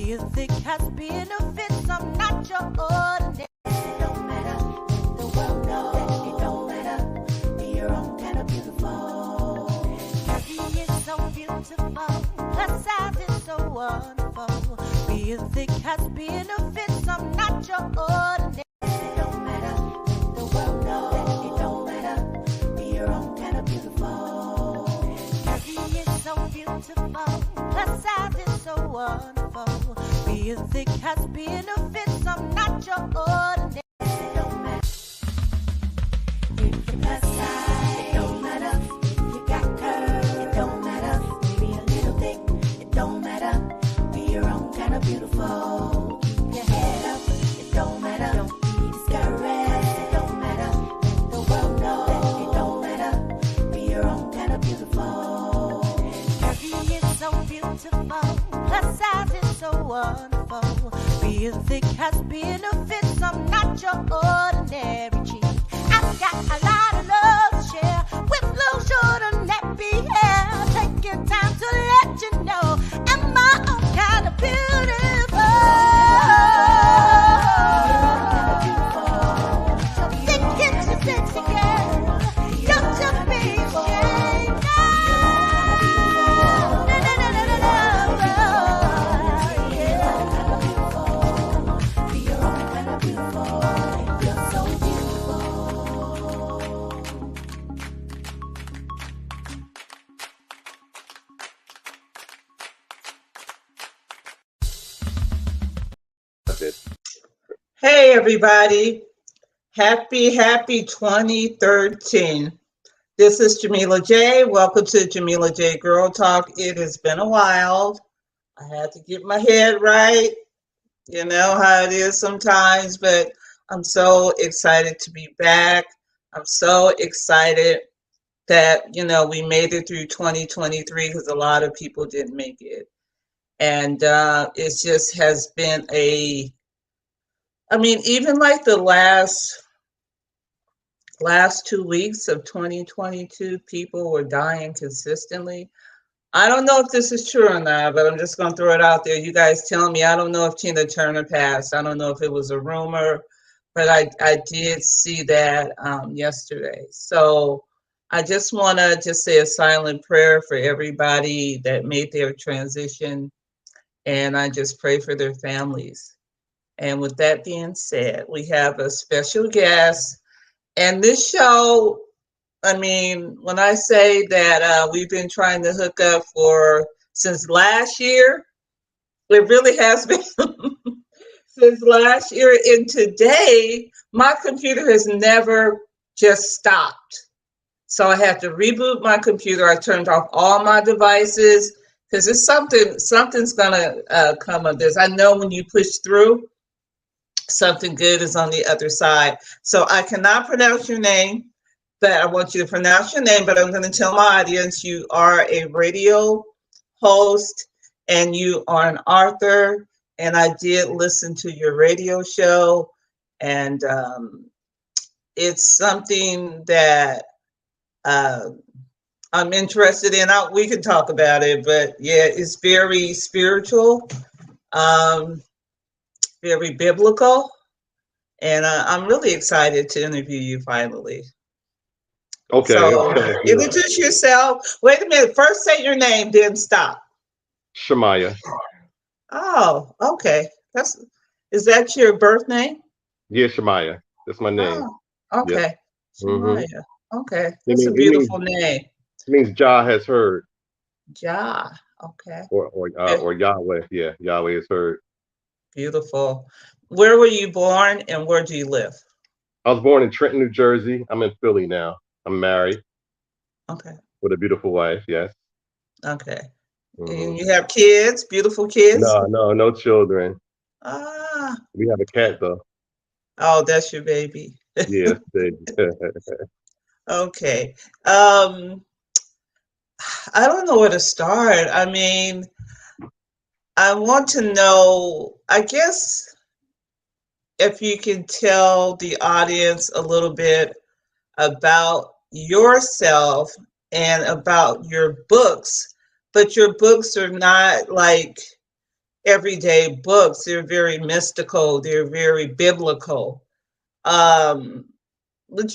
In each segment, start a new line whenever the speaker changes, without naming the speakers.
Being thick has benefits. I'm not your ordinary. It don't matter. Let the world know that it don't matter. Be your own kind of beautiful. Curvy is so beautiful. Plus size is so wonderful. Being thick has benefits. I'm not your ordinary. It don't matter. Let the world know that it don't matter. Be your own kind of beautiful. Curvy is so beautiful. Plus size is so wonderful. Being thick has benefits. I'm not your ordinary. It don't matter. If you're plus size, it don't matter. If you got curves, it don't matter. Maybe a little thick, it don't matter. Be your own kind of beautiful. Keep your head up, it don't matter. Don't be discouraged, it don't matter. Let the world know that it don't matter. Be your own kind of beautiful. Curvy is so beautiful. Plus size is so wonderful. Being thick has benefits. I'm not your ordinary chick. I've got a lot of love to share with little short and nappy hair. Taking time to let you know I'm my own kind of beautiful. So think it's your sexy girl. Don't just be ashamed.
Hey everybody, happy 2013. This is Jamila Jay. Welcome to Jamila Jay Girl Talk. It has been a while. I had to get my head right. You know how it is sometimes, but I'm so excited to be back. I'm so excited that, we made it through 2023 because a lot of people didn't make it. And it just has been even like the last 2 weeks of 2022, people were dying consistently. I don't know if this is true or not, but I'm just going to throw it out there. You guys tell me. I don't know if Tina Turner passed. I don't know if it was a rumor, but I did see that yesterday. So I just want to just say a silent prayer for everybody that made their transition, and I just pray for their families. And with that being said, we have a special guest. And this show, when I say that we've been trying to hook up since last year, it really has been since last year. And today, my computer has never just stopped. So I had to reboot my computer. I turned off all my devices because it's something's gonna come of this. I know when you push through, something good is on the other side. So I cannot pronounce your name, but I want you to pronounce your name. But I'm going to tell my audience you are a radio host and you are an author. And I did listen to your radio show, and it's something that I'm interested in. We can talk about it, but yeah, it's very spiritual. Very biblical, and I'm really excited to interview you finally.
Okay.
So introduce yourself. Wait a minute. First say your name, then stop.
Shemayah.
Oh, okay. Is that your birth name?
Yeah, Shemayah. That's my name.
Oh, okay.
Yep.
Shemayah. Okay. That's a beautiful name.
It means Jah has heard.
Jah. Okay.
Or Yahweh. Yeah, Yahweh has heard.
Beautiful. Where were you born and where do you live?
I was born in Trenton, New Jersey. I'm in Philly now. I'm married.
Okay.
With a beautiful wife, yes.
Okay. And you have kids, beautiful kids?
No children.
Ah.
We have a cat though.
Oh, that's your baby.
Yes, baby.
Okay. I don't know where to start. I want to know, I guess, if you can tell the audience a little bit about yourself and about your books, but your books are not like everyday books. They're very mystical. They're very biblical. Um, what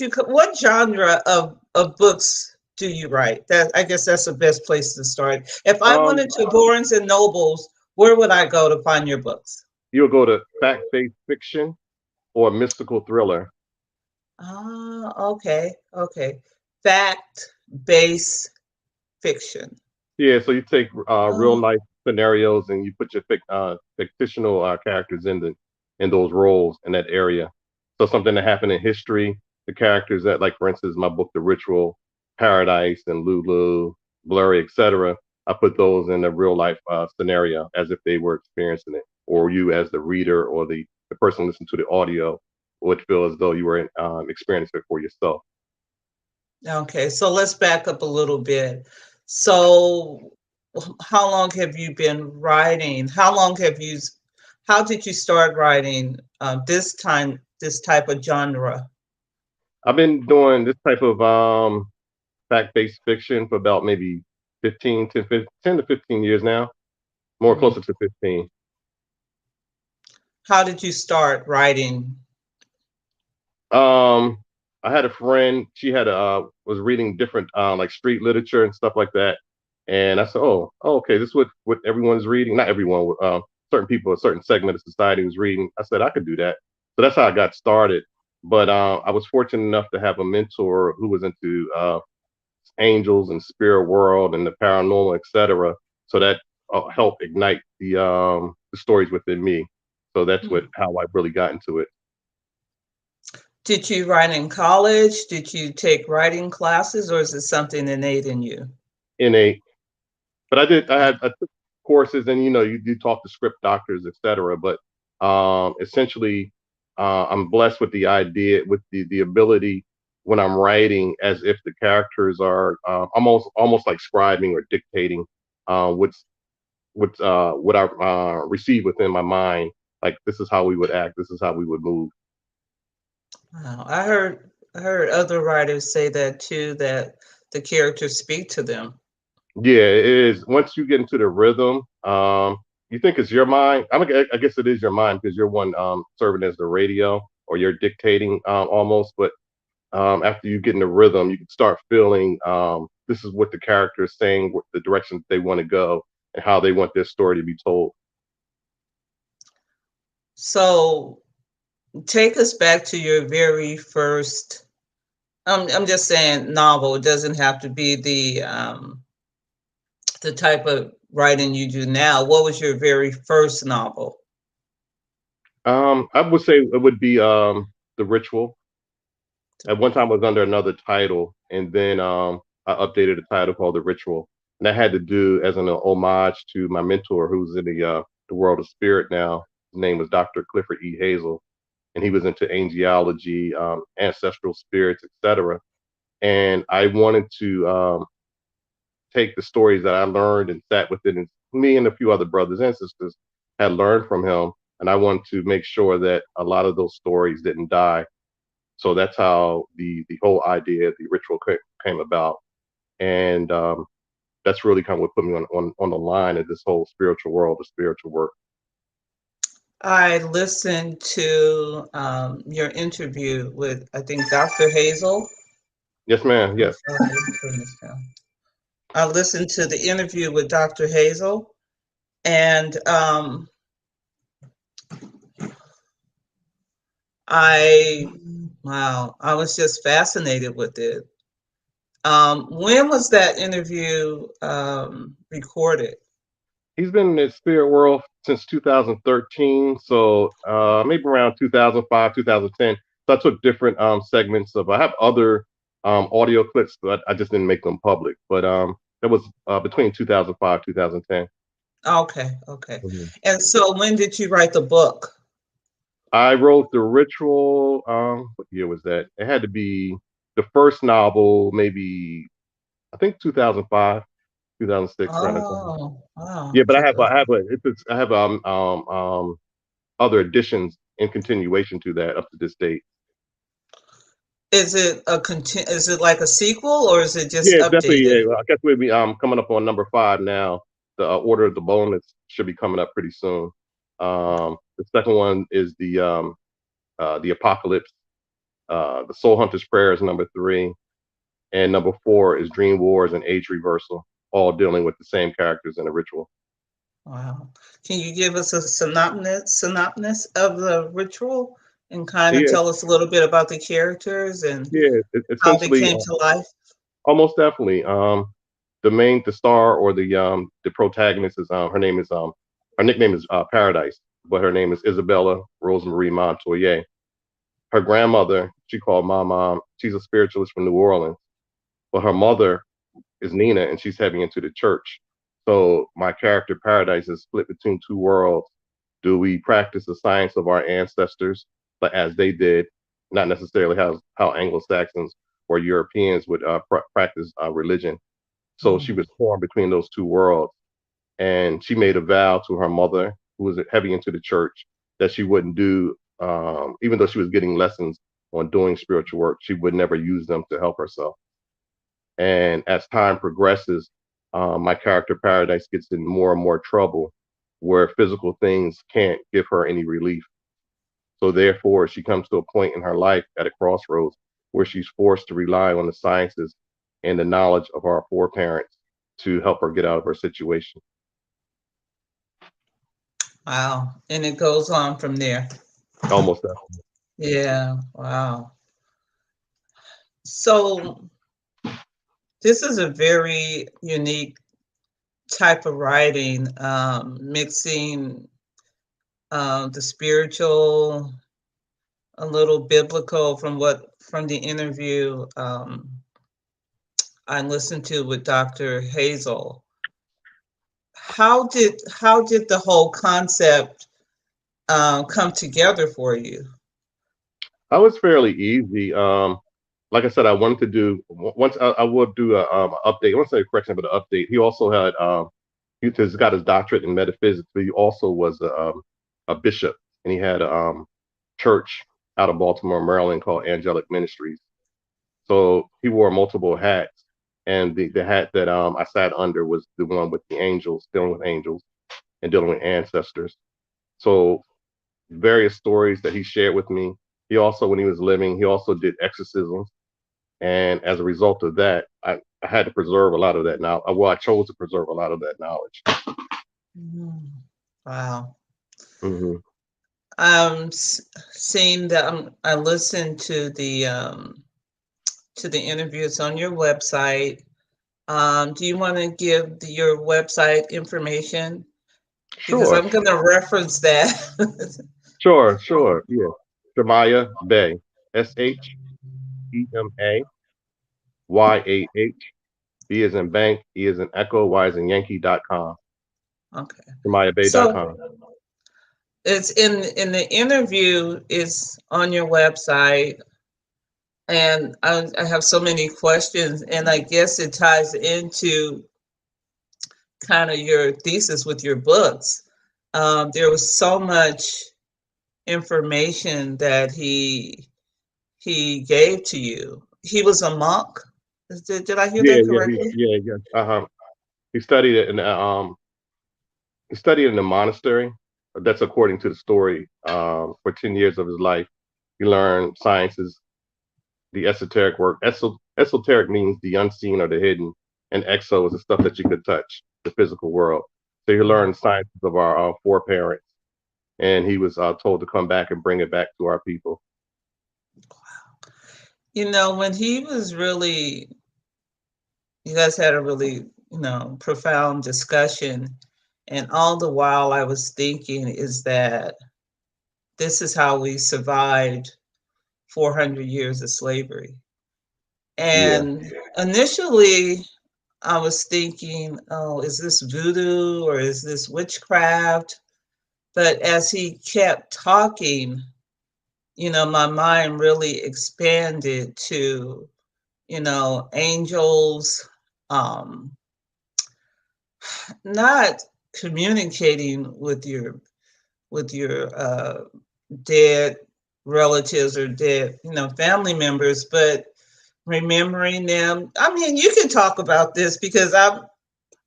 genre of books do you write? That I guess that's the best place to start. If I
Um,
wanted to Barnes and Nobles, where would I go to find your books?
you'll go to fact-based fiction or mystical thriller.
Ah, okay, okay. Fact-based fiction.
Yeah, so you take real
Oh,
life scenarios and you put your fictional characters in those roles in that area. So something that happened in history, the characters that, like for instance, my book, The Ritual, Paradise, and Lulu, Blurry, etc. I put those in a real life scenario as if they were experiencing it, or you as the reader or the person listening to the audio would feel as though you were experiencing it for yourself.
okay. So let's back up a little bit. So, how long have you been writing? How did you start writing this type of genre?
I've been doing this type of fact-based fiction for about maybe 10 to 15 years now, more
Mhm.
closer to 15.
How did you start writing?
Um, I had a friend, she had was reading different like street literature and stuff like that. And I said, oh, okay, this is what everyone's reading. Not everyone, certain people, a certain segment of society was reading. I said I could do that. So that's how I got started. But I was fortunate enough to have a mentor who was into angels and spirit world and the paranormal, etc. So that helped ignite the stories within me. So that's what how I really got into it.
Did you write in college? Did you take writing classes, or is it something innate in you?
Innate, but I took courses, and you talk to script doctors, etc. But essentially, I'm blessed with the idea, with the ability when I'm writing, as if the characters are almost like scribing or dictating what's what I receive within my mind. Like this is how we would act. This is how we would move.
Wow, I heard other writers say that too, that the characters speak to them.
Yeah, it is. Once you get into the rhythm, you think it's your mind. I guess it is your mind because you're one serving as the radio or you're dictating almost. But after you get in the rhythm, you can start feeling this is what the character is saying, what the direction they want to go, and how they want their story to be told.
So take us back to your very first. I'm just saying novel. It doesn't have to be the type of writing you do now. What was your very first novel?
I would say it would be the Ritual. At one time, it was under another title, and then I updated the title called The Ritual, and that had to do as an homage to my mentor, who's in the world of spirit now. His name was Dr. Clifford E. Hazel, and he was into angelology, ancestral spirits, etc. And I wanted to take the stories that I learned and sat within, and me and a few other brothers and sisters had learned from him, and I wanted to make sure that a lot of those stories didn't die. So that's how the whole idea of the ritual came about, and that's really kind of what put me on the line of this whole spiritual world, the spiritual work.
I listened to your interview with, I think, Dr. Hazel.
Yes, ma'am.
I'm
Yes.
sorry, let me turn this down. I listened to the interview with Dr. Hazel, and I, wow, I was just fascinated with it. When was that interview recorded?
He's been in the spirit world since 2013, so maybe around 2005, 2010. So I took different segments of. I have other audio clips, but I just didn't make them public. But that was between 2005, 2010.
Okay, okay.
Mhm.
And so when did you write the book?
I wrote The Ritual. What year was that? It had to be the first novel, maybe I think 2005, 2006, around that time.
Oh, wow.
Yeah, but I have other additions in continuation to that up to this date.
Is it like a sequel or is it just
Yeah, it's definitely.
updated?
Yeah, I guess we'll be coming up on number 5 now. the Order of the Bonus should be coming up pretty soon. The second one is the Apocalypse. The Soul Hunter's Prayer is number 3, and number 4 is Dream Wars and Age Reversal, all dealing with the same characters in the ritual.
Wow. Can you give us a synopsis of the ritual and kind of
Yeah,
tell us a little bit about the characters and
yeah.
how they
Essentially,
came to life?
almost definitely. The star or the protagonist is her nickname is Paradise, but her name is Isabella Rosemarie Montoya. Her grandmother, she called my mom. She's a spiritualist from New Orleans, but her mother is Nina, and she's heavy into the church. So my character Paradise is split between two worlds. Do we practice the science of our ancestors, but as they did, not necessarily how Anglo Saxons or Europeans would practice religion. So she
Mhm.
was torn between those two worlds, and she made a vow to her mother, who was heavy into the church, that she wouldn't do, even though she was getting lessons on doing spiritual work, she would never use them to help herself. And as time progresses, my character Paradise gets in more and more trouble where physical things can't give her any relief. So therefore, she comes to a point in her life at a crossroads where she's forced to rely on the sciences and the knowledge of our foreparents to help her get out of her situation.
Wow. And it goes on from there.
Almost that.
Yeah. Wow. So this is a very unique type of writing, mixing the spiritual, a little biblical from the interview I listened to with Dr. Hazel. How did the whole concept come together for you?
I was fairly easy. Like I said, I wanted to do once I would do a update. I want to say a correction, but an update. He also had he's got his doctorate in metaphysics, but he also was a bishop, and he had a church out of Baltimore, Maryland, called Angelic Ministries. So he wore multiple hats, and the hat that I sat under was the one with the angels, dealing with angels and dealing with ancestors. So various stories that he shared with me. He also, when he was living, he also did exorcisms, and as a result of that, I had to preserve a lot of that now. Well, I chose to preserve a lot of that knowledge.
Mm. Wow.
Hmm.
Seeing that I listened to the interviews on your website. Do you want to give your website information? Because
Sure,
I'm going to reference that.
sure. Yeah. Shemayah Bey. SHEMAYAH. B is in bank, E is in echo, Y is in Yankee.com.
Okay. So
ShemayahBey.com.
it's in the interview is on your website, and I have so many questions, and I guess it ties into kind of your thesis with your books. There was so much information that he gave to you. He was a monk. Did I hear
Yeah,
that
yeah,
correctly?
yeah. He studied it in he studied in a monastery. That's according to the story. For 10 years of his life, he learned sciences, the esoteric work. Esoteric means the unseen or the hidden, and exo is the stuff that you could touch, the physical world. So he learned sciences of our foreparents, and he was told to come back and bring it back to our people.
You know, when he was really, you guys had a really, profound discussion. And all the while I was thinking is that this is how we survived 400 years of slavery.
Yeah,
And initially, I was thinking, oh, is this voodoo or is this witchcraft? But as he kept talking, my mind really expanded to, angels, um, not communicating with your dead relatives or dead, family members, but remembering them. I mean, you can talk about this because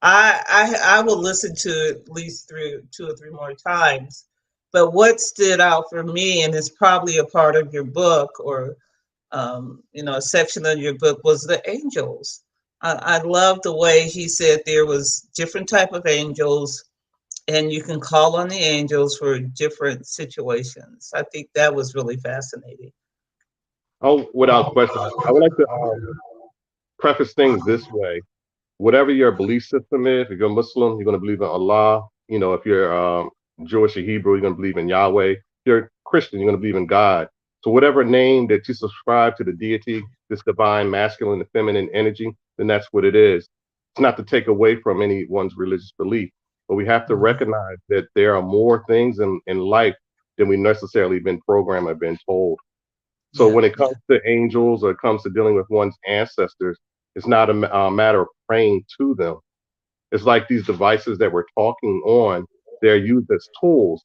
I will listen to it at least through 2 or 3 more times. But what stood out for me, and it's probably a part of your book, or a section of your book, was the angels. I love the way he said there was different type of angels, and you can call on the angels for different situations. I think that was really fascinating.
Oh, without question. I would like to preface things this way. Whatever your belief system is, if you're Muslim, you're going to believe in Allah. If you're Jewish or Hebrew, you're going to believe in Yahweh. If you're Christian, you're going to believe in God. So whatever name that you subscribe to the deity, this divine masculine and feminine energy, then that's what it is. It's not to take away from anyone's religious belief, but we have to
Mhm.
recognize that there are more things in life than we necessarily been programmed or been told. So
Yeah,
when it
yeah.
comes to angels or it comes to dealing with one's ancestors, it's not a matter of praying to them. It's like these devices that we're talking on, they're used as tools.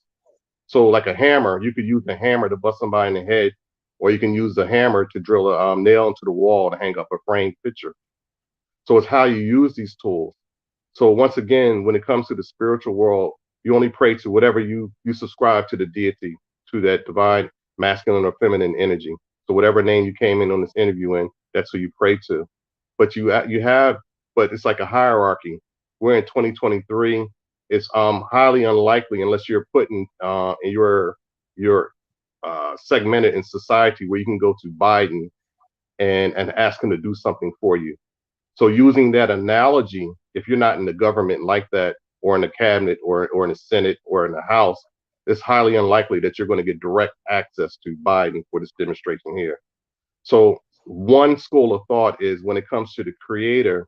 So like a hammer, you could use the hammer to bust somebody in the head, or you can use the hammer to drill a nail into the wall to hang up a framed picture. So it's how you use these tools. So once again, when it comes to the spiritual world, you only pray to whatever you subscribe to the deity, to that divine masculine or feminine energy. So whatever name you came in on this interview in, that's who you pray to. But but it's like a hierarchy. We're in 2023. It's highly unlikely unless you're putting your segmented in society where you can go to Biden and ask him to do something for you. So using that analogy, if you're not in the government like that, or in the cabinet, or in the Senate, or in the House, it's highly unlikely that you're going to get direct access to Biden for this demonstration here. So one school of thought is when it comes to the creator,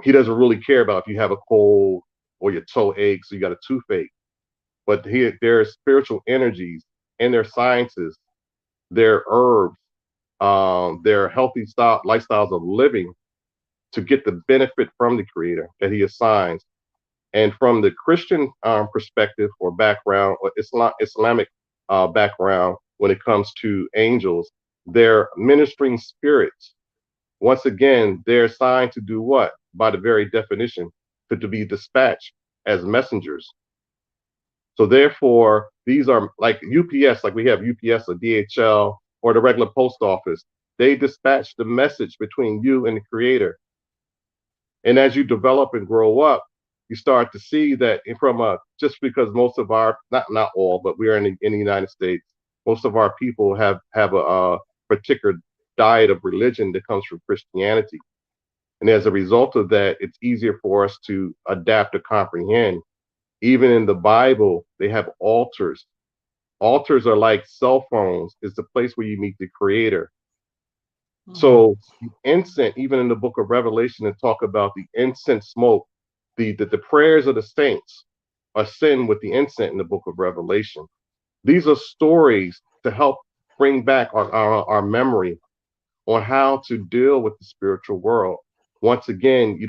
he doesn't really care about if you have a cold or your toe aches or you got a toothache. But here there are spiritual energies and their sciences, their herbs, their healthy lifestyles of living to get the benefit from the creator that he assigns. And from the Christian perspective or background, or Islamic background, when it comes to angels, they're ministering spirits. Once again, they're assigned to do what? By the very definition, to be dispatched as messengers. So therefore, these are like UPS, like we have UPS or DHL or the regular post office. They dispatch the message between you and the creator. And as you develop and grow up, you start to see that from just because most of our not all, but we are in the United States, most of our people have a particular diet of religion that comes from Christianity. And as a result of that, it's easier for us to adapt to comprehend. Even in the Bible, they have altars. Altars are like cell phones. It's the place where you meet the creator.
Mhm.
So the incense, even in the book of Revelation, and talk about the incense smoke, the prayers of the saints are sent with the incense in the book of Revelation. These are stories to help bring back our memory on how to deal with the spiritual world. Once again,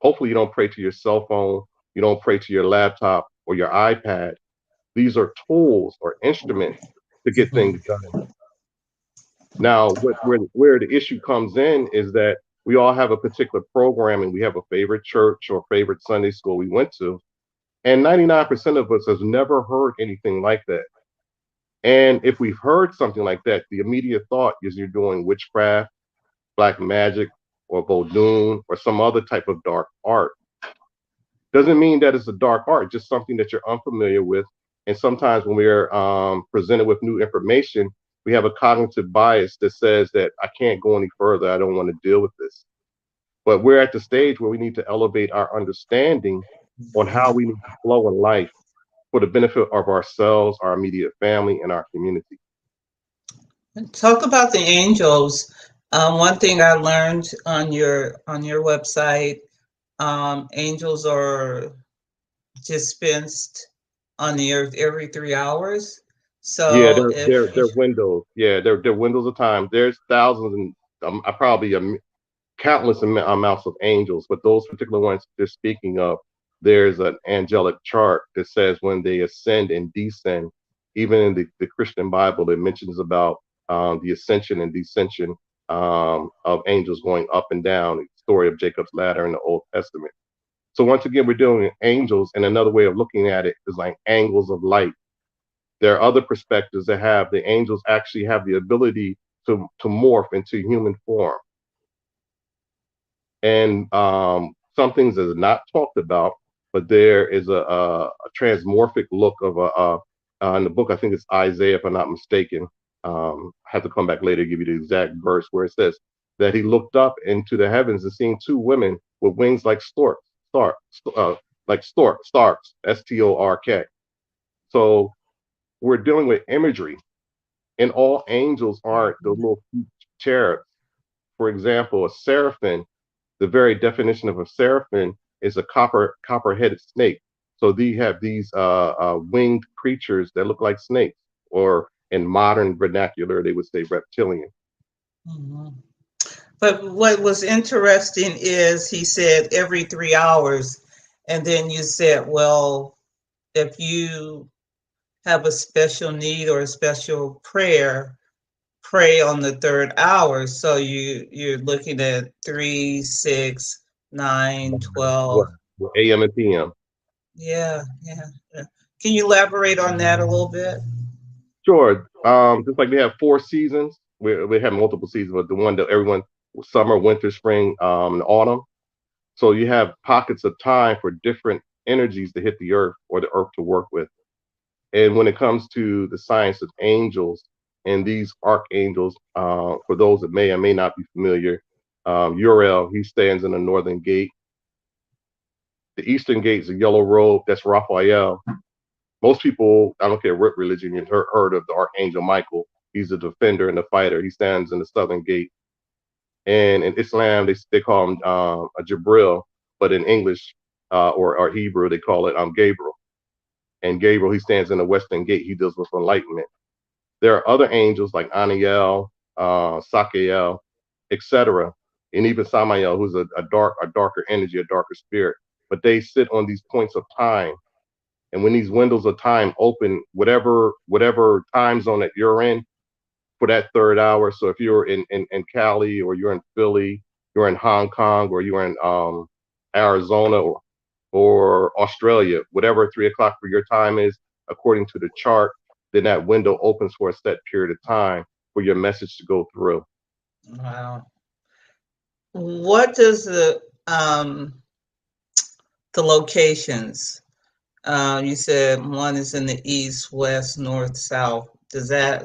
hopefully you don't pray to your cell phone, you don't pray to your laptop or your iPad. These are tools or instruments to get
Mhm.
things done. Now, where the issue comes in is that we all have a particular program and we have a favorite church or favorite Sunday school we went to. And 99% of us has never heard anything like that. And if we've heard something like that, the immediate thought is you're doing witchcraft, black magic, or voodoo, or some other type of dark art. Doesn't mean that it's a dark art, just something that you're unfamiliar with. And sometimes when we're presented with new information, we have a cognitive bias that says that I can't go any further. I don't want to deal with this. But we're at the stage where we need to elevate our understanding on how we need to flow in life for the benefit of ourselves, our immediate family, and our community.
Talk about the angels. One thing I learned on your website, angels are dispensed on the earth every 3 hours.
Yeah,
So if
they're windows. Yeah, they're windows of time. There's thousands and probably countless amounts of angels, but those particular ones they're speaking of, there's an angelic chart that says when they ascend and descend. Even in the Christian Bible, it mentions about the ascension and descension of angels going up and down. The story of Jacob's ladder in the Old Testament. So once again, we're dealing with angels, and another way of looking at it is like angles of light. There are other perspectives that have the angels actually have the ability to morph into human form. And some things that are not talked about, but there is a transmorphic look of in the book, I think it's Isaiah, if I'm not mistaken. I have to come back later to give you the exact verse where it says that he looked up into the heavens and seen two women with wings like storks, Stork, So we're dealing with imagery, and all angels aren't the little cherubs. For example, a seraphim, the very definition of a seraphim is a copper-headed snake. So they have these winged creatures that look like snakes, or in modern vernacular, they would say reptilian.
Mhm. But what was interesting is he said every 3 hours, and then you said, well, if you have a special need or a special prayer, pray on the third hour. So you're looking at 3, 6, 9,
What
12.
AM and PM?
Yeah, yeah, yeah. Can you elaborate on that a little bit?
Sure. Just like we have four seasons, we have multiple seasons, but the one that everyone summer, winter, spring, and autumn. So you have pockets of time for different energies to hit the earth or the earth to work with. And when it comes to the science of angels and these archangels, for those that may or may not be familiar, Uriel, he stands in the northern gate. The eastern gate is a yellow robe. That's Raphael. Most people, I don't care what religion you've heard of the Archangel Michael. He's a defender and a fighter. He stands in the southern gate. And in Islam, they call him a Jibril, but in English or Hebrew, they call it Gabriel. And Gabriel, he stands in the western gate. He deals with enlightenment. There are other angels like Aniel, Sakael, etc., and even Samael, who's a darker energy, a darker spirit. But they sit on these points of time, and when these windows of time open, whatever time zone that you're in for that third hour. So if you're in Cali, or you're in Philly, you're in Hong Kong, or you're in Arizona, or Australia, whatever 3 o'clock for your time is, according to the chart, then that window opens for a set period of time for your message to go through.
Wow. What does the locations? You said one is in the east, west, north, south. Does that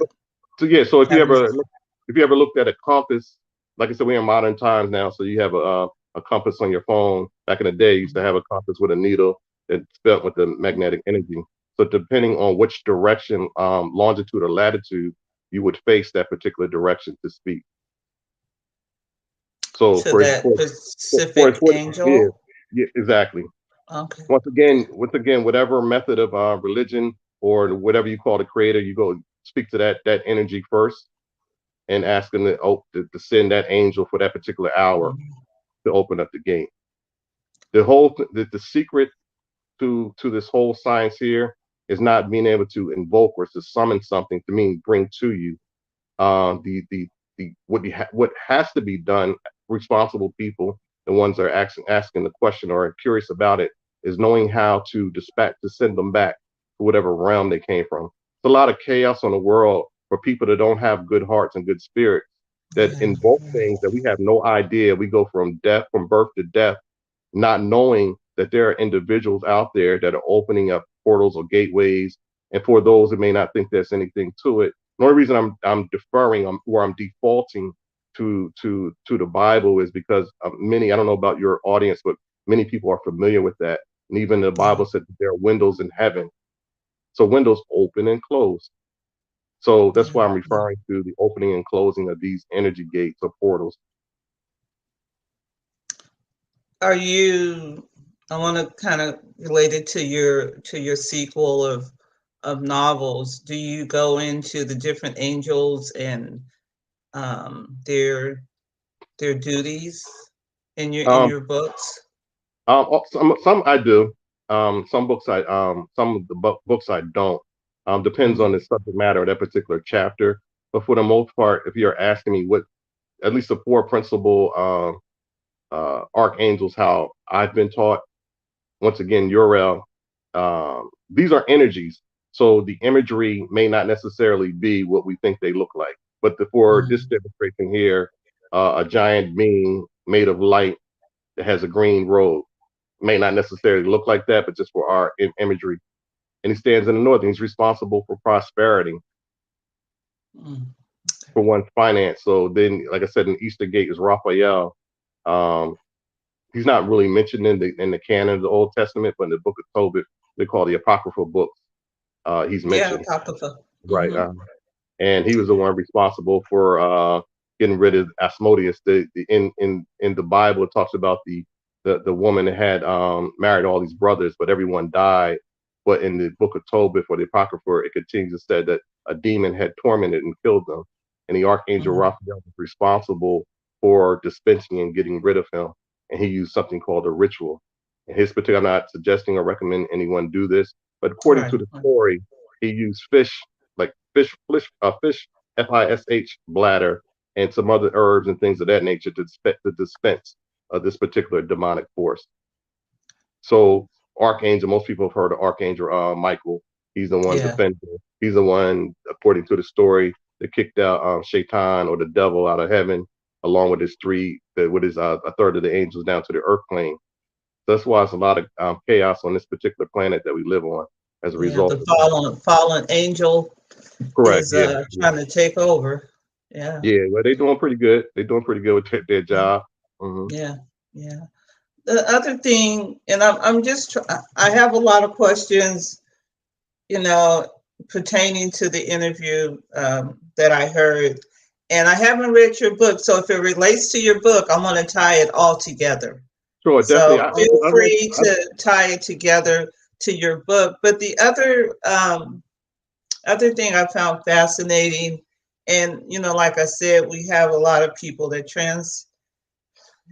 So yeah, so
have any?
if you ever looked at a compass, like I said, we're in modern times now, so you have a compass on your phone. Back in the day, you used to have a compass with a needle that spelled with the magnetic energy. So depending on which direction, longitude or latitude, you would face that particular direction to speak. So
To that specific
yeah,
angel?
yeah, exactly.
Okay.
Once again, whatever method of religion or whatever you call the creator, you go speak to that energy first and ask them to send that angel for that particular hour to open up the gate. The secret to this whole science here is not being able to invoke or to summon something to mean bring to you. What has to be done, responsible people, the ones that are asking the question or are curious about it, is knowing how to dispatch to send them back to whatever realm they came from. It's a lot of chaos on the world for people that don't have good hearts and good spirits that
Yeah.
invoke things that we have no idea. We go from birth to death, not knowing that there are individuals out there that are opening up portals or gateways. And for those that may not think there's anything to it, the only reason I'm deferring or I'm defaulting to the Bible is because many, I don't know about your audience, but many people are familiar with that. And even the
Yeah.
Bible said that there are windows in heaven. So windows open and close. So that's
Yeah.
why I'm referring to the opening and closing of these energy gates or portals.
Are you, I want to kind of relate it to your sequel of novels. Do you go into the different angels and um, their their duties in
Um,
your books?
some I do. Some of the books I don't. Depends on
Mhm.
the subject matter of that particular chapter. But for the most part, if you're asking me what, at least the four principal archangels, how I've been taught, once again, Uriel, these are energies. So the imagery may not necessarily be what we think they look like. But for this
Mm.
demonstration here, a giant being made of light that has a green robe may not necessarily look like that, but just for our imagery. And he stands in the north, and he's responsible for prosperity,
Mm.
for one's finance. So then, like I said, in Easter Gate is Raphael. Um, he's not really mentioned in the canon of the Old Testament, but in the book of Tobit, they call the apocryphal books. He's
Yeah,
mentioned,
Apocrypha.
right?
Hmm.
And he was the one responsible for getting rid of Asmodeus. In the Bible, it talks about the woman that had married all these brothers, but everyone died. But in the book of Tobit, for the Apocrypha, it continues to say that a demon had tormented and killed them, and the archangel
Hmm.
Raphael was responsible for dispensing and getting rid of him. And he used something called a ritual. In his particular, I'm not suggesting or recommend anyone do this, but according
Right.
to the story, he used fish, like fish, fish bladder, and some other herbs and things of that nature to dispense this particular demonic force. So Archangel, most people have heard of Archangel Michael. He's the one
Yeah.
defending. He's the one, according to the story, that kicked out Shaitan, or the devil, out of heaven, along with his a third of the angels down to the earth plane. So that's why it's a lot of chaos on this particular planet that we live on as a
Yeah.
result
The
of that.
fallen angel
Correct.
is
Yeah.
trying to take over. Yeah.
Yeah. Well, they're doing pretty good. They're doing pretty good with their job. Hmm.
Yeah. Yeah. The other thing, and I'm just I have a lot of questions, you know, pertaining to the interview that I heard, and I haven't read your book, so if it relates to your book, I'm going to tie it all together.
Sure. Definitely.
So feel
I read.
free to tie it together to your book. But the other thing I found fascinating, and you know, like I said, we have a lot of people that has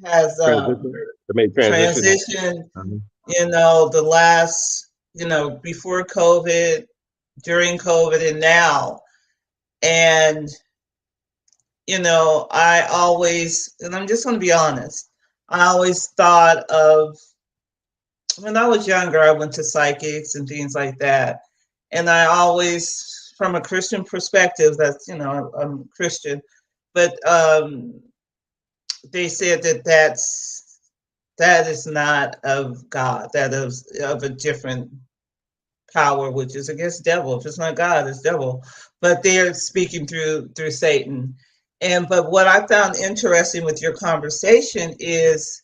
Transition. They made transition.
transitioned,
Mhm.
you know, the last, you know, before COVID, during COVID, and now. And, you know, I always, and I'm just going to be honest, I always thought of, when I was younger, I went to psychics and things like that. And I always, from a Christian perspective, that's, you know, I'm Christian, but they said that that is not of God, that is of a different power, which is against devil. If it's not God, it's devil. But they're speaking through Satan. And but what I found interesting with your conversation is,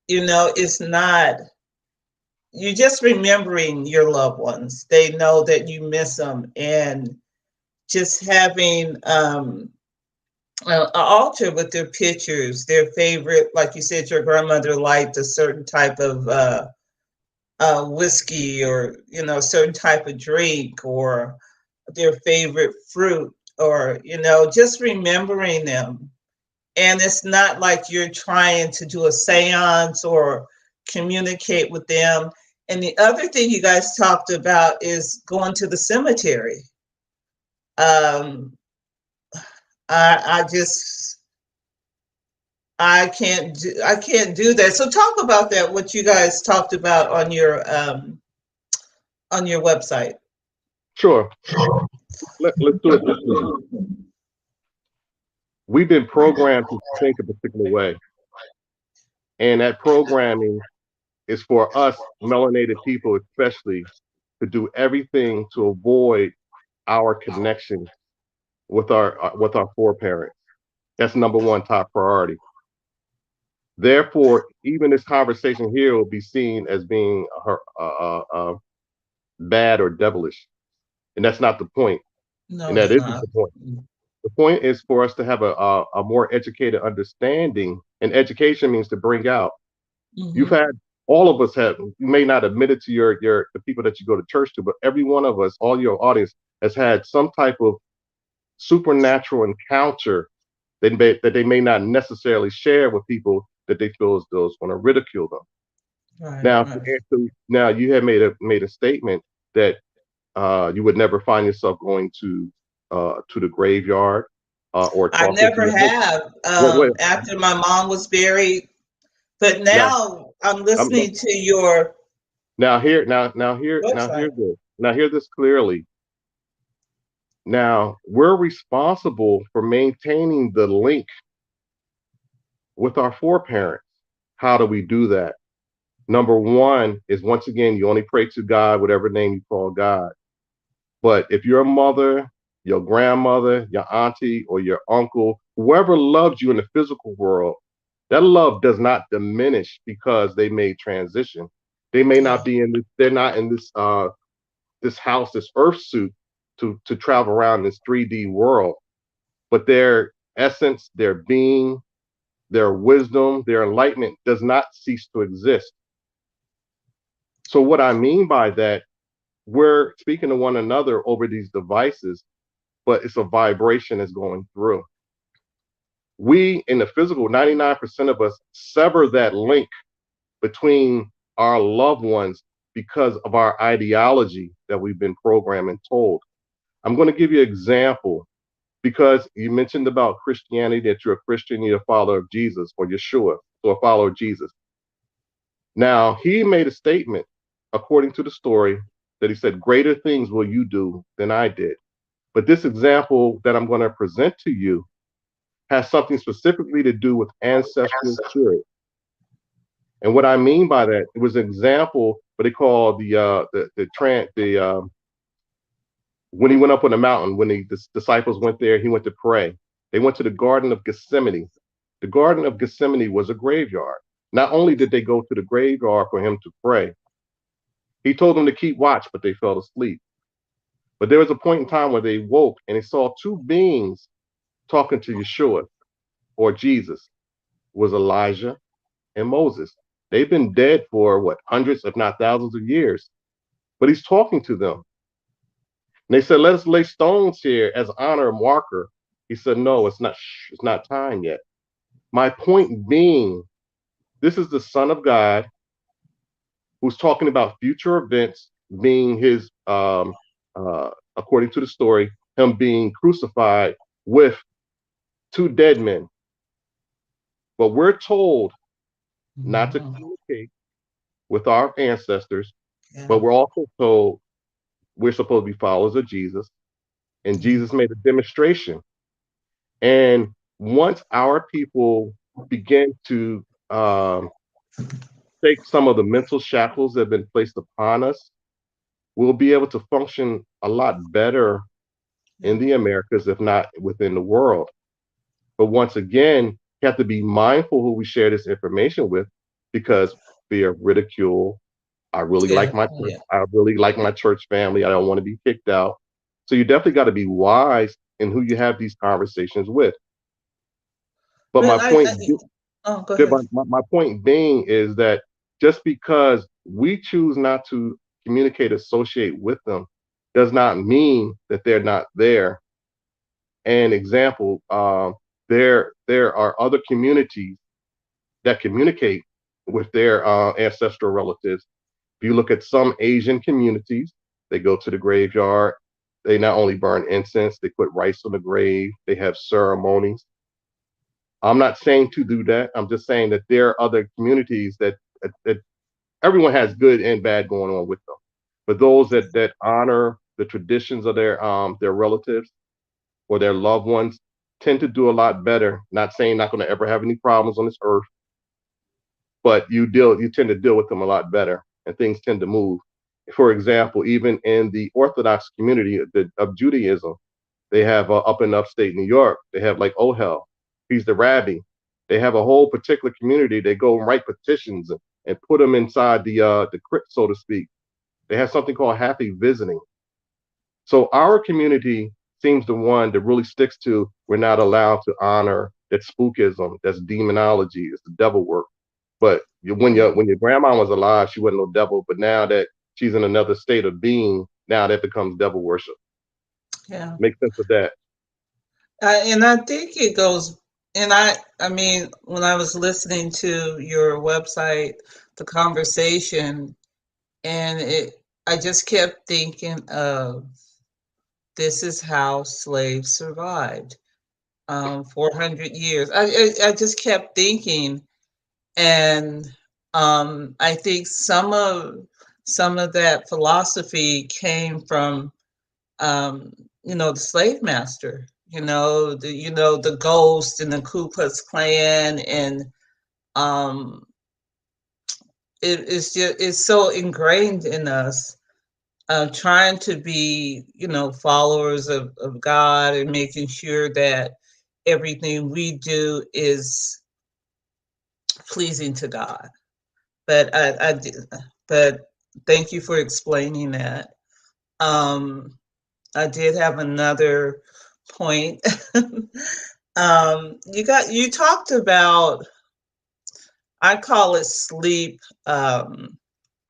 you know, it's not, you're just remembering your loved ones. They know that you miss them, and just having an altar with their pictures, their favorite, like you said, your grandmother liked a certain type of whiskey, or you know, a certain type of drink, or their favorite fruit, or you know, just remembering them. And it's not like you're trying to do a seance or communicate with them. And the other thing you guys talked about is going to the cemetery. um I just, I can't do that. So talk about that, what you guys talked about on your website.
Sure. Let's do it this way. We've been programmed to think a particular way, and that programming is for us melanated people, especially, to do everything to avoid our connection with our foreparents. That's number one top priority. Therefore, even this conversation here will be seen as being bad or devilish, and that's not the point,
No,
and that
it's
isn't
not.
the point. The point is for us to have a more educated understanding, and education means to bring out. You've
Mm-hmm.
had, all of us have, you may not admit it to your the people that you go to church to, but every one of us, all your audience, has had some type of supernatural encounter that they may not necessarily share with people that they feel as though is going to ridicule them.
Right,
Now,
right.
now you have made a statement that you would never find yourself going to the graveyard or
I
talking to
never
your.
have
Wait, wait.
after my mom was buried, but
Now,
now I'm
I'm
listening to your
hear
website.
this. Now hear this clearly. Now we're responsible for maintaining the link with our foreparents. How do we do that? Number one is once again, you only pray to God, whatever name you call God. But if your mother, your grandmother, your auntie, or your uncle, whoever loved you in the physical world, that love does not diminish because they made transition. They may
Yeah.
not be in this, they're not in this house, this earth suit to travel around this 3D world, but their essence, their being, their wisdom, their enlightenment does not cease to exist. So what I mean by that, we're speaking to one another over these devices, but it's a vibration that's going through. We in the physical, 99% of us sever that link between our loved ones because of our ideology that we've been programmed and told. I'm going to give you an example because you mentioned about Christianity, that you're a Christian, you're a follower of Jesus, or Yeshua, so a follower of Jesus. Now, he made a statement, according to the story, that he said, greater things will you do than I did. But this example that I'm going to present to you has something specifically to do with ancestral spirit. And what I mean by that, it was an example, what they call the when he went up on the mountain, when the disciples went there, he went to pray. They went to the Garden of Gethsemane. The Garden of Gethsemane was a graveyard. Not only did they go to the graveyard for him to pray, he told them to keep watch, but they fell asleep. But there was a point in time where they woke and they saw two beings talking to Yeshua or Jesus, was Elijah and Moses. They've been dead for what, hundreds, if not thousands of years. But he's talking to them. And they said, let us lay stones here as honor and marker. He said, no, it's not time yet. My point being, this is the Son of God who's talking about future events being his, according to the story, him being crucified with two dead men. But we're told not to
Mhm.
communicate with our ancestors,
Yeah.
but we're also told we're supposed to be followers of Jesus. And
Yeah.
Jesus made a demonstration. And once our people begin to take some of the mental shackles that have been placed upon us, we'll be able to function a lot better
Yeah.
in the Americas, if not within the world. But once again, you have to be mindful who we share this information with because fear of ridicule.
Yeah. Yeah.
I really like my church family. I don't want to be kicked out. So you definitely got to be wise in who you have these conversations with. But
But
my point,
oh, go ahead.
my point being is that just because we choose not to communicate, associate with them, does not mean that they're not there. An example, there are other communities that communicate with their ancestral relatives. If you look at some Asian communities, they go to the graveyard. They not only burn incense, they put rice on the grave. They have ceremonies. I'm not saying to do that. I'm just saying that there are other communities that everyone has good and bad going on with them. But those that honor the traditions of their relatives or their loved ones tend to do a lot better. Not saying not going to ever have any problems on this earth, but you tend to deal with them a lot better, and things tend to move. For example, even in the Orthodox community of Judaism, they have up in upstate New York, they have like Ohel, he's the rabbi. They have a whole particular community. They go and write petitions and put them inside the crypt, so to speak. They have something called happy visiting. So our community seems the one that really sticks to we're not allowed to honor that spookism, that's demonology, it's the devil work. But when your grandma was alive, she wasn't no devil. But now that she's in another state of being, now that becomes devil worship.
Yeah.
Make sense of that?
And I think it goes, and I mean, when I was listening to your website, the conversation, and I just kept thinking of this is how slaves survived, 400 years. I just kept thinking, and I think some of that philosophy came from, um, the slave master. The ghost and the Ku Klux Klan, and um, it's so ingrained in us, trying to be, followers of God, and making sure that everything we do is pleasing to God. But but thank you for explaining that. Um, I did have another point. You talked about, I call it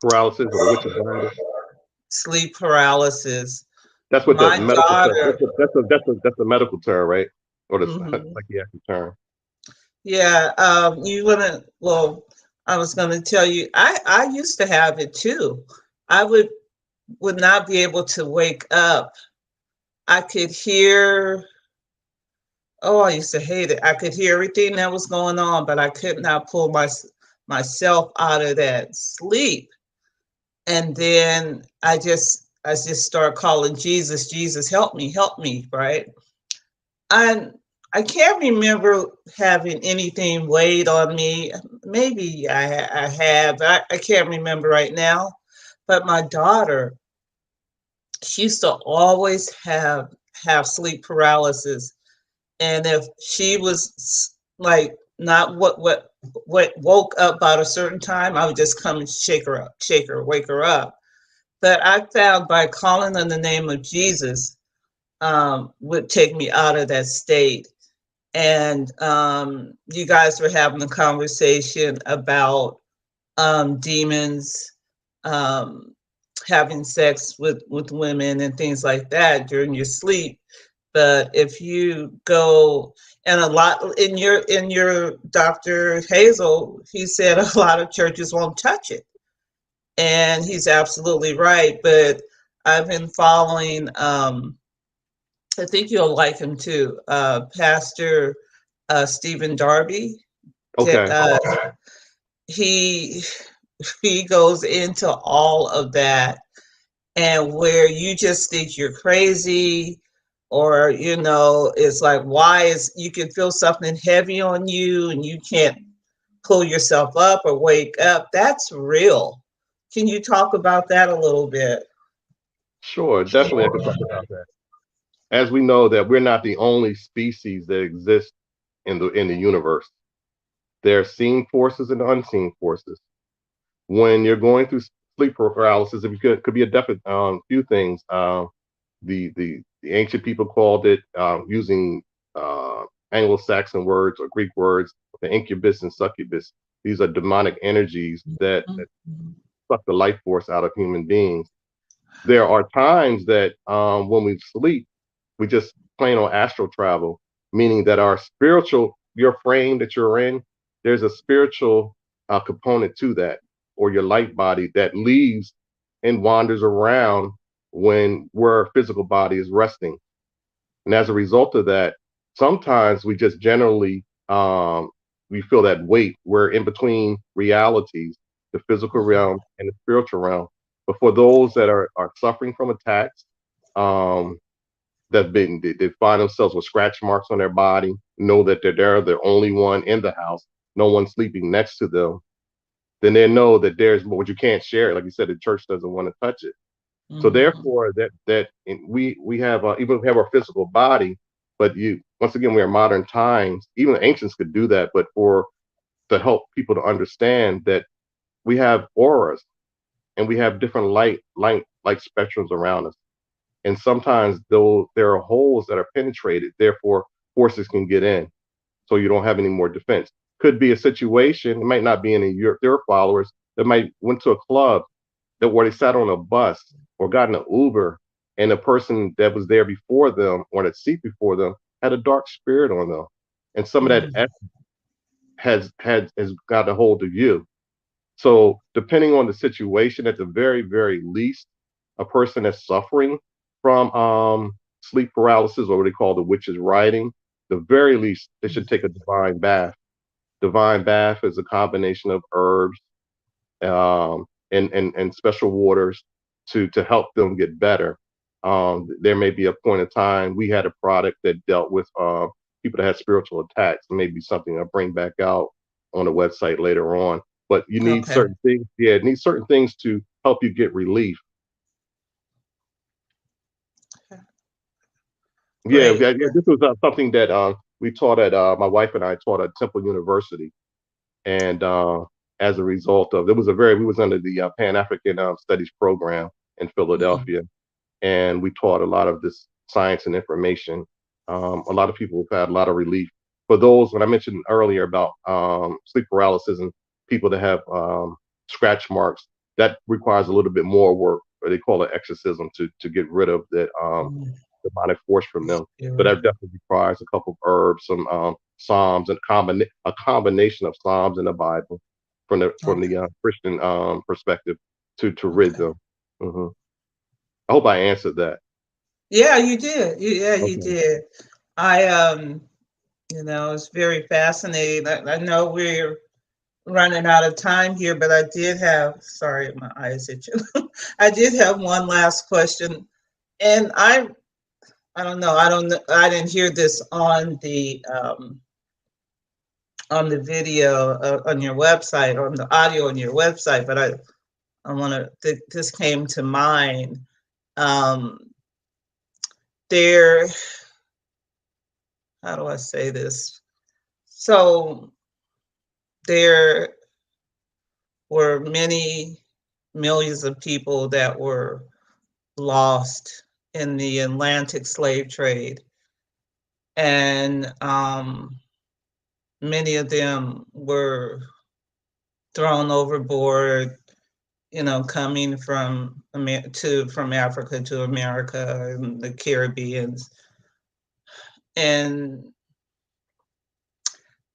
Paralysis or the witch's bridle.
sleep paralysis.
That's what the
My
medical term.
daughter,
That's the medical term, right? Or the
mhm.
psychiatric term.
Yeah, well, I was gonna tell you, I used to have it too. I would not be able to wake up. I could hear, oh, I used to hate it. I could hear everything that was going on, but I could not pull myself out of that sleep. And then I just start calling Jesus, Jesus, help me, right? I I can't remember having anything weighed on me. Maybe I have. I can't remember right now. But my daughter, she used to always have sleep paralysis, and if she was like not what woke up about a certain time, I would just come and shake her up, wake her up. But I found by calling on the name of Jesus, would take me out of that state. And you guys were having a conversation about, demons, um, having sex with women and things like that during your sleep. But if you go, and a lot in your Dr. Hazel, he said a lot of churches won't touch it, and he's absolutely right. But I've been following. I think you'll like him too. Pastor Stephen Darby.
Okay.
He he goes into all of that, and where you just think you're crazy, or it's like, why is you can feel something heavy on you and you can't pull yourself up or wake up. That's real. Can you talk about that a little bit?
Sure. Definitely, I could talk about that. As we know that we're not the only species that exist in the universe. There are seen forces and unseen forces. When you're going through sleep paralysis, it could be a definite few things. The ancient people called it, using uh, Anglo-Saxon words or Greek words, the incubus and succubus. These are demonic energies that
Mhm.
suck the life force out of human beings. There are times that, when we sleep, we just plain on astral travel, meaning that our spiritual, your frame that you're in, there's a spiritual component to that, or your light body that leaves and wanders around when where our physical body is resting. And as a result of that, sometimes we just generally, we feel that weight. We're in between realities, the physical realm and the spiritual realm. But for those that are suffering from attacks, um, they find themselves with scratch marks on their body, know that they're the only one in the house, no one sleeping next to them, then they know that there's more, you can't share it. Like you said, the church doesn't want to touch it. So
Mhm.
therefore, we have, even if we have our physical body, but you once again we are modern times. Even the ancients could do that, but for to help people to understand that we have auras and we have different light spectrums around us, and sometimes though there are holes that are penetrated, therefore forces can get in, so you don't have any more defense. Could be a situation. It might not be any of your followers that might went to a club that where they sat on a bus or got in an Uber, and the person that was there before them or the seat before them had a dark spirit on them, and some of that
Mhm.
has got a hold of you. So depending on the situation, at the very least, a person that's suffering from sleep paralysis, or what they call the witch's riding, the very least they should take a divine bath. Divine bath is a combination of herbs. and special waters to help them get better. There may be a point in time we had a product that dealt with people that had spiritual attacks. Maybe something I'll bring back out on the website later on. But you need
Okay.
certain things. Yeah, it needs certain things to help you get relief. Yeah,
Great.
yeah, yeah. This was something that we taught at my wife and I taught at Temple University, and as a result of we was under the Pan African Studies program in
Mhm.
Philadelphia, and we taught a lot of this science and information. A lot of people have had a lot of relief. For those, when I mentioned earlier about sleep paralysis and people that have scratch marks, that requires a little bit more work, or they call it exorcism to get rid of that
Mhm.
demonic force from them. But
Spirit.
that definitely requires a couple of herbs, some psalms, and a combination of psalms in the Bible from
Okay.
the Christian perspective to rid
Okay.
them. Hmm. I hope I answered that.
Yeah, you did. Yeah, you
Okay.
did. I it's very fascinating. I know we're running out of time here, but I did have, sorry, my eyes itching. I did have one last question, and I don't know. I don't know. I didn't hear this on the video on your website or on the audio on your website, but I want to. This came to mind. Um, there. How do I say this? So there were many millions of people that were lost in the Atlantic slave trade, and many of them were thrown overboard. Coming from Africa to America and the Caribbean, and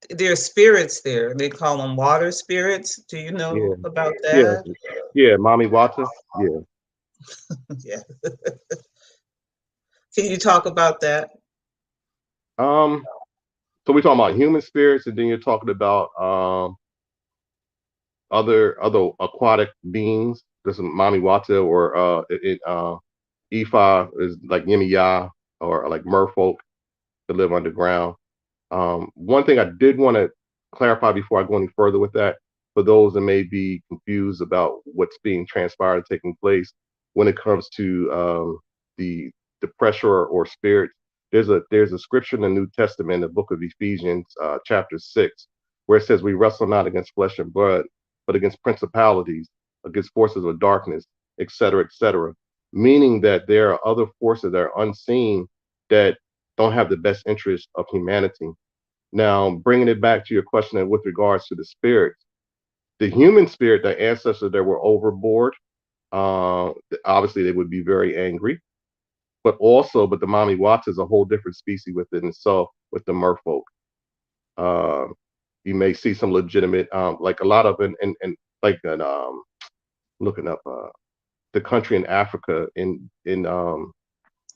there's spirits there. They call them water spirits. Do you
Yeah.
know about
Yeah.
that?
Yeah. Mommy Wata. Yeah.
Yeah. Can you talk about that?
Um. So we're talking about human spirits, and then you're talking about other aquatic beings. This is Mommy Wata, or Ifa is like Yemiya, or like merfolk that live underground. One thing I did want to clarify before I go any further with that, for those that may be confused about what's being transpired and taking place when it comes to the the pressure or spirit, there's a scripture in the New Testament, the book of Ephesians, chapter 6, where it says, "We wrestle not against flesh and blood, but against principalities, against forces of darkness, etc., etc." Meaning that there are other forces that are unseen that don't have the best interest of humanity. Now, bringing it back to your question with regards to the spirits, the human spirit, the ancestors that were overboard, uh, obviously they would be very angry. But the Mami Watts is a whole different species within itself with the merfolk. Uh, you may see some legitimate, like a lot of, and like looking up the country in Africa,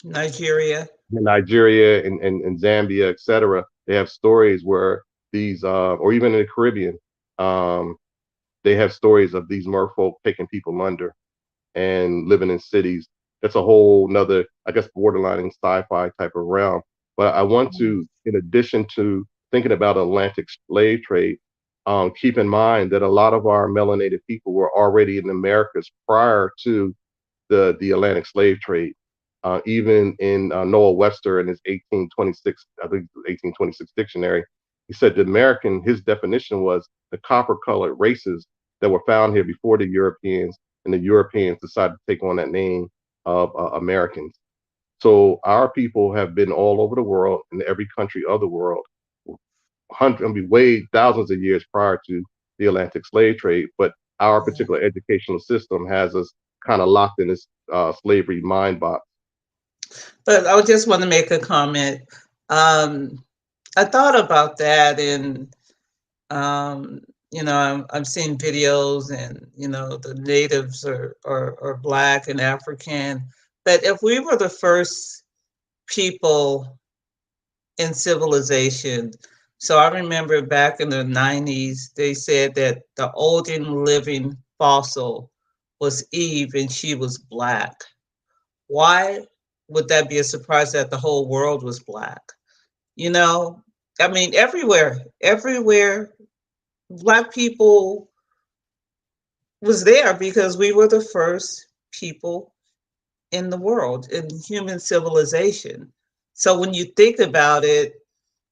Nigeria.
in Nigeria and Zambia, etc. They have stories where these, or even in the Caribbean, um, they have stories of these merfolk taking people under and living in cities. That's a whole nother, I guess, borderline sci-fi type of realm. But I want
Mhm.
to, in addition to thinking about Atlantic slave trade, keep in mind that a lot of our melanated people were already in the Americas prior to the Atlantic slave trade. Even in Noah Webster in his 1826, I think 1826 dictionary, he said the American, his definition was the copper colored races that were found here before the Europeans, and the Europeans decided to take on that name of Americans. So our people have been all over the world, in every country of the world, I mean, way thousands of years prior to the Atlantic slave trade. But our particular educational system has us kind of locked in this slavery mind box.
But I just want to make a comment. Um, I thought about that, and um, I'm seeing videos, and the natives are black and African. But if we were the first people in civilization, so I remember back in the 90s, they said that the oldest living fossil was Eve and she was black. Why would that be a surprise that the whole world was black? You know, I mean, everywhere, black people was there because we were the first people in the world in human civilization. So when you think about it,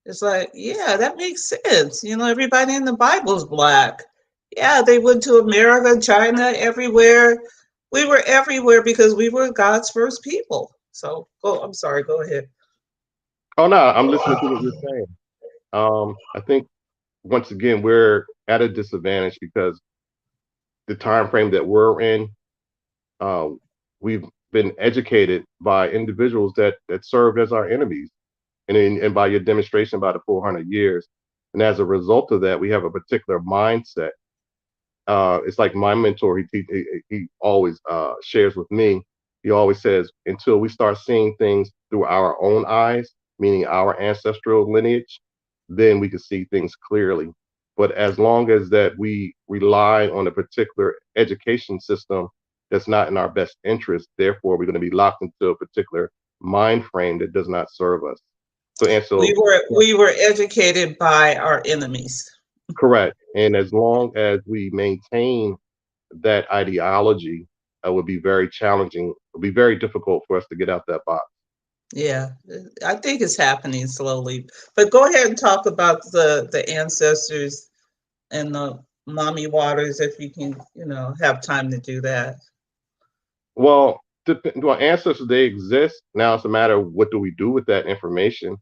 it's like, yeah, that makes sense. You know, everybody in the Bible's black. Yeah, they went to America, China, everywhere. We were everywhere because we were God's first people. So, I'm sorry, go ahead.
Oh no, I'm listening to what you're saying. I think once again we're at a disadvantage because the time frame that we're in, uh, we've been educated by individuals that served as our enemies, and by your demonstration by the 400 years, and as a result of that, we have a particular mindset. It's like my mentor, he always shares with me. He always says, until we start seeing things through our own eyes, meaning our ancestral lineage, then we can see things clearly. But as long as that we rely on a particular education system that's not in our best interest, therefore we're going to be locked into a particular mind frame that does not serve us.
We
So
were we were educated by our enemies.
correct. And as long as we maintain that ideology, it would be very challenging. It would be very difficult for us to get out that box.
Yeah, I think it's happening slowly. But go ahead and talk about the ancestors and the mommy waters if you can, have time to do that.
Well, well, ancestors, they exist. Now it's a matter of what do we do with that information?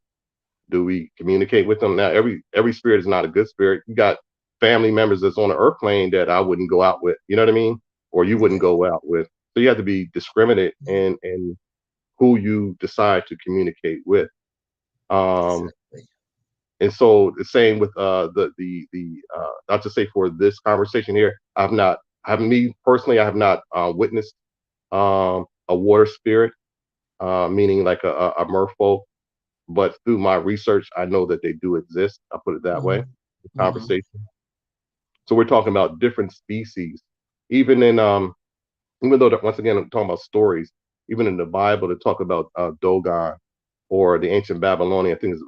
Do we communicate with them? Now, every spirit is not a good spirit. You got family members that's on the earth plane that I wouldn't go out with. You know what I mean? Or you wouldn't
Yeah.
go out with. So you have to be discriminate in who you decide to communicate with. Um,
Exactly.
and so the same with not to say for this conversation here, me personally, I have not witnessed a water spirit, meaning like a merfolk. But through my research, I know that they do exist. I'll put it that way.
Hmm. Hmm.
Conversation. So we're talking about different species, even in even though that, once again I'm talking about stories. Even in the Bible, to talk about Dogon or the ancient Babylonian, I think it's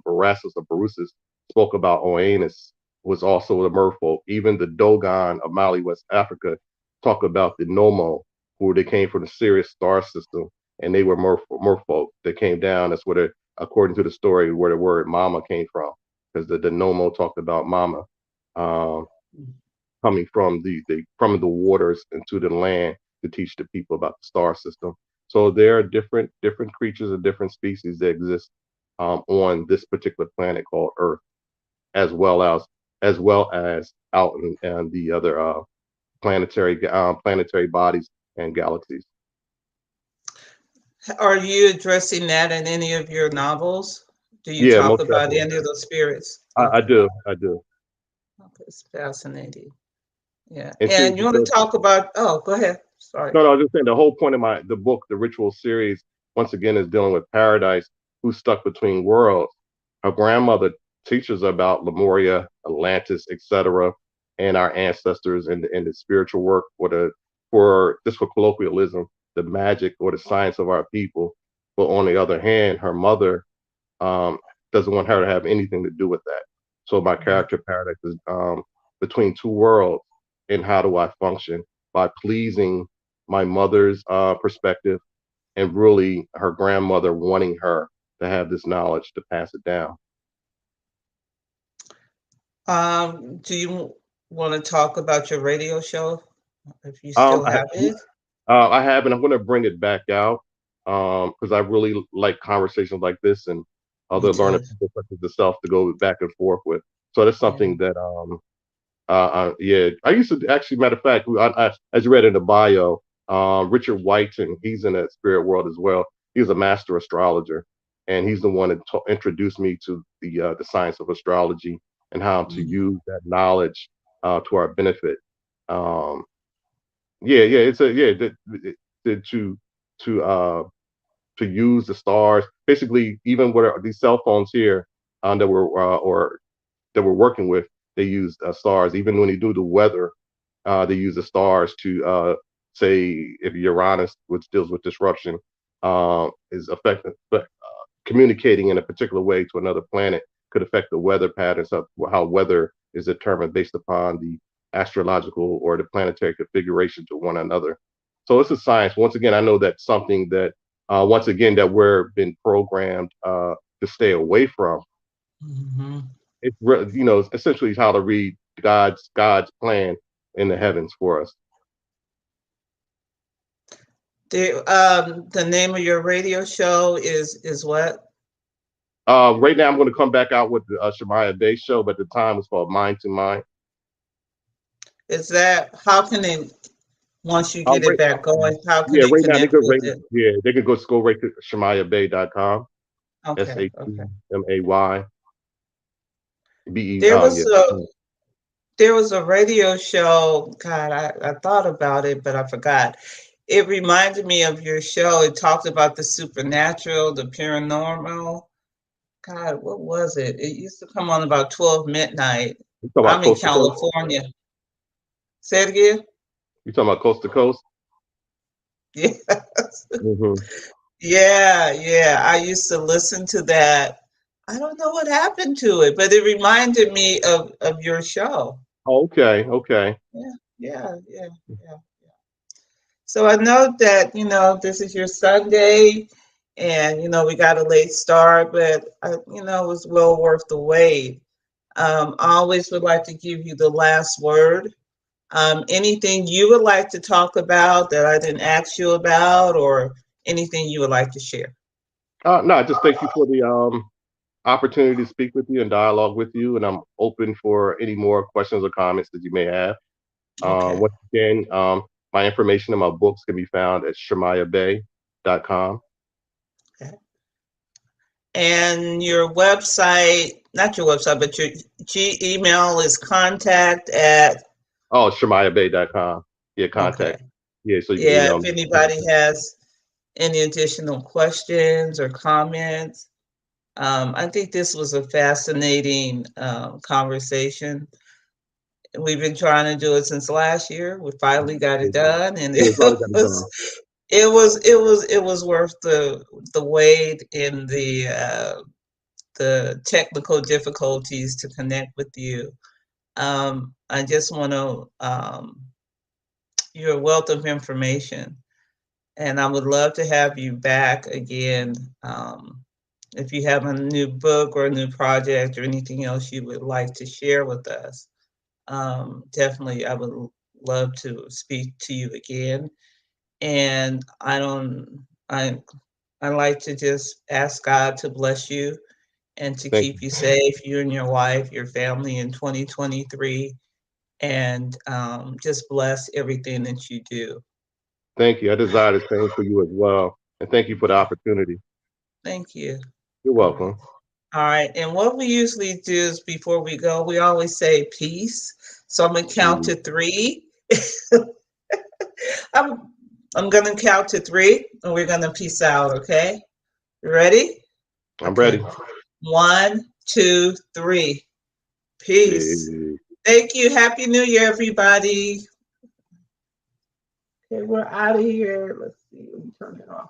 Berassus or Berusus spoke about Oannes was also a merfolk. Even the Dogon of Mali, West Africa, talk about the Nomo, who they came from the Sirius star system, and they were merfolk. They came down. That's where, according to the story, where the word mama came from, because the Nomo talked about mama. Um, Coming from the waters into the land to teach the people about the star system. So there are different creatures and different species that exist on this particular planet called Earth, as well as out in the other planetary bodies and galaxies.
Are you addressing that in any of your novels? Do you
Yeah,
talk
most
about
definitely.
any of those spirits?
I
Okay.
do. I do.
Okay, it's fascinating. Yeah.
And see,
And you want to talk about, go ahead. Sorry.
no, I was just saying the whole point of the book, the Ritual series, once again is dealing with Paradise, who's stuck between worlds. Her grandmother teaches about Lemuria, Atlantis, etc., and our ancestors in the spiritual work for colloquialism, the magic or the science of our people. But on the other hand, her mother um, doesn't want her to have anything to do with that. So my character Paradise is between two worlds, and how do I function by pleasing my mother's perspective and really her grandmother wanting her to have this knowledge to pass it down.
Do you want to talk about your radio show if you
Um,
still
I,
have it?
I have, and I'm going to bring it back out because I really like conversations like this and
Me
other learning
too.
people such as yourself to go back and forth with. So that's
Yeah.
something that yeah, I used to actually. Matter of fact, as you read in the bio, Richard Whiten, he's in that spirit world as well. He's a master astrologer, and he's the one that introduced me to the science of astrology and how to
Mhm.
use that knowledge to our benefit. Um, yeah, yeah, it's a yeah to to uh to use the stars. Basically, even with these cell phones here that we're working with, they use stars. Even when they do the weather, They use the stars to say if Uranus, which deals with disruption, is affecting, but communicating in a particular way to another planet could affect the weather patterns of how weather is determined based upon the astrological or the planetary configuration to one another. So it's a science. Once again, I know that's something that once again that we're been programmed to stay away from.
Hmm.
It's you know essentially how to read God's plan in the heavens for us.
The name of your radio show is what?
Right now, I'm going to come back out with the Shemayah Bey show, but at the time was called Mind to Mind.
Is that how can they once you get it
Right,
back going? How can
yeah,
they
right now they
connect
go
with
right,
it?
yeah, they can go right to shemayahbey.com.
Okay, okay.
SHEMAYBE.
There
Yeah.
was a there was a radio show. God, I thought about it, but I forgot. It reminded me of your show. It talked about the supernatural, the paranormal. God, what was it? It used to come on about 12 midnight.
You talking about
I'm in
coast to coast?
California. Say it again?
You talking about coast to coast?
Yes.
Hmm.
Yeah, yeah. I used to listen to that. I don't know what happened to it, but it reminded me of your show.
Okay, okay.
Yeah, yeah, yeah, yeah. So I know that, this is your Sunday and, we got a late start, but, it was well worth the wait. I always would like to give you the last word. Anything you would like to talk about that I didn't ask you about, or anything you would like to share?
No, I just thank you for the opportunity to speak with you and dialogue with you, and I'm open for any more questions or comments that you may have.
Okay.
Once again, my information and my books can be found at shemayahbey.com.
Okay. And your website, not your website, but your email is contact at,
Oh, shemayahbey.com. Yeah,
okay.
contact. Yeah, so you can
Yeah,
email
if
me.
anybody has any additional questions or comments, I think this was a fascinating conversation. We've been trying to do it since last year. We finally got it done, and
Yeah,
it
probably got it
was
done.
it was worth the wait and the technical difficulties to connect with you. I just want to you're a wealth of information, and I would love to have you back again. If you have a new book or a new project or anything else you would like to share with us, definitely I would love to speak to you again. And I like to just ask God to bless you and to
Thank
keep
you.
you safe, you and your wife, your family in 2023, and just bless everything that you do.
Thank you. I desire the same for you as well. And thank you for the opportunity.
Thank you.
You're
All right.
welcome.
All right. And what we usually do is before we go, we always say peace. So I'm gonna count
Mm,
to three. I'm I'm gonna count to three and we're gonna peace out, okay? You ready?
I'm
Okay.
ready.
1, 2, 3. Peace.
Peace.
Thank you. Happy New Year, everybody. Okay, we're out of here. Let's see. Let me turn it off.